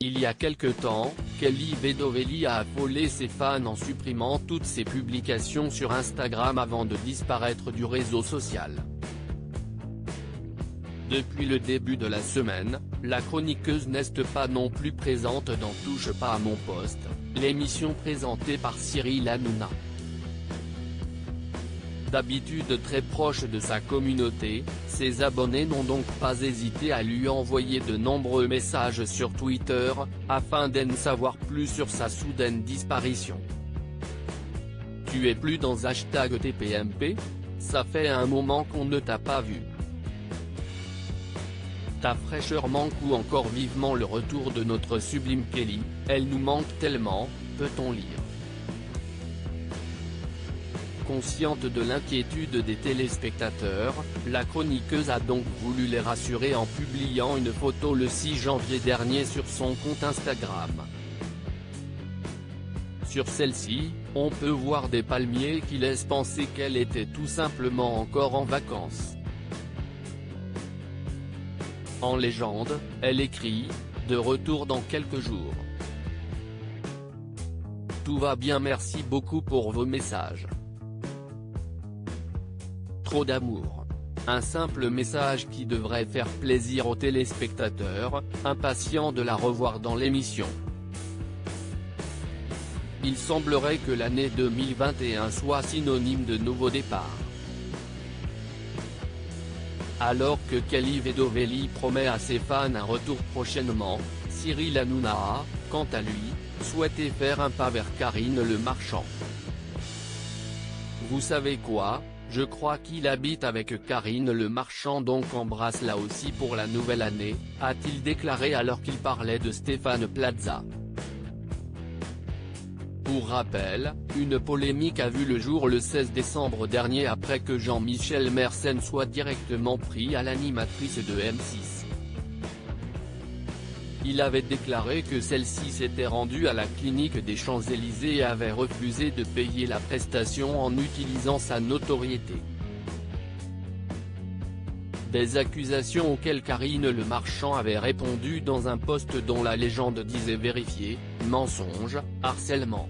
Il y a quelque temps, Kelly Vedovelli a affolé ses fans en supprimant toutes ses publications sur Instagram avant de disparaître du réseau social. Depuis le début de la semaine, la chroniqueuse n'est pas non plus présente dans Touche pas à mon poste, l'émission présentée par Cyril Hanouna. D'habitude très proche de sa communauté, ses abonnés n'ont donc pas hésité à lui envoyer de nombreux messages sur Twitter, afin d'en savoir plus sur sa soudaine disparition. Tu es plus dans #TPMP ? Ça fait un moment qu'on ne t'a pas vu. Ta fraîcheur manque ou encore vivement le retour de notre sublime Kelly, elle nous manque tellement, peut-on lire. Consciente de l'inquiétude des téléspectateurs, la chroniqueuse a donc voulu les rassurer en publiant une photo le 6 janvier dernier sur son compte Instagram. Sur celle-ci, on peut voir des palmiers qui laissent penser qu'elle était tout simplement encore en vacances. En légende, elle écrit « De retour dans quelques jours. Tout va bien, merci beaucoup pour vos messages. Trop d'amour. » Un simple message qui devrait faire plaisir aux téléspectateurs, impatients de la revoir dans l'émission. Il semblerait que l'année 2021 soit synonyme de nouveau départ. Alors que Kelly Vedovelli promet à ses fans un retour prochainement, Cyril Hanouna a, quant à lui, souhaité faire un pas vers Karine Le Marchand. Vous savez quoi, je crois qu'il habite avec Karine Le Marchand, donc embrasse là aussi pour la nouvelle année, a-t-il déclaré alors qu'il parlait de Stéphane Plaza. Pour rappel, une polémique a vu le jour le 16 décembre dernier après que Jean-Michel Mersenne soit directement pris à l'animatrice de M6. Il avait déclaré que celle-ci s'était rendue à la clinique des Champs-Élysées et avait refusé de payer la prestation en utilisant sa notoriété. Des accusations auxquelles Karine Le Marchand avait répondu dans un post dont la légende disait vérifier, mensonge, harcèlement.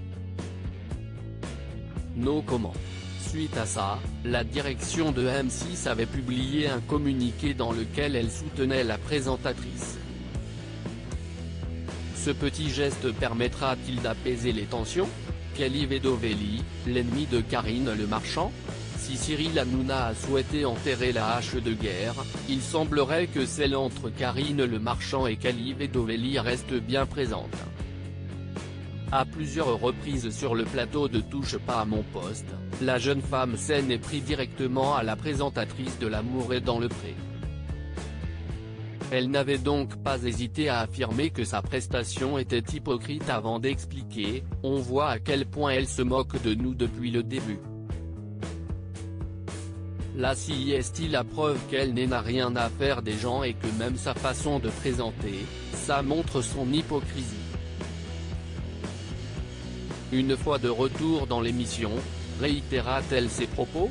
No comment. Suite à ça, la direction de M6 avait publié un communiqué dans lequel elle soutenait la présentatrice. Ce petit geste permettra-t-il d'apaiser les tensions ? Kelly Vedovelli, l'ennemi de Karine Le Marchand ? Si Cyril Hanouna a souhaité enterrer la hache de guerre, il semblerait que celle entre Karine Le Marchand et Kelly Vedovelli reste bien présente. À plusieurs reprises sur le plateau de Touche pas à mon poste, la jeune femme s'en est pris directement à la présentatrice de L'amour est dans le pré. Elle n'avait donc pas hésité à affirmer que sa prestation était hypocrite avant d'expliquer « On voit à quel point elle se moque de nous depuis le début. Là si est-il la preuve qu'elle n'a rien à faire des gens et que même sa façon de présenter, ça montre son hypocrisie. » Une fois de retour dans l'émission, réitéra-t-elle ses propos ?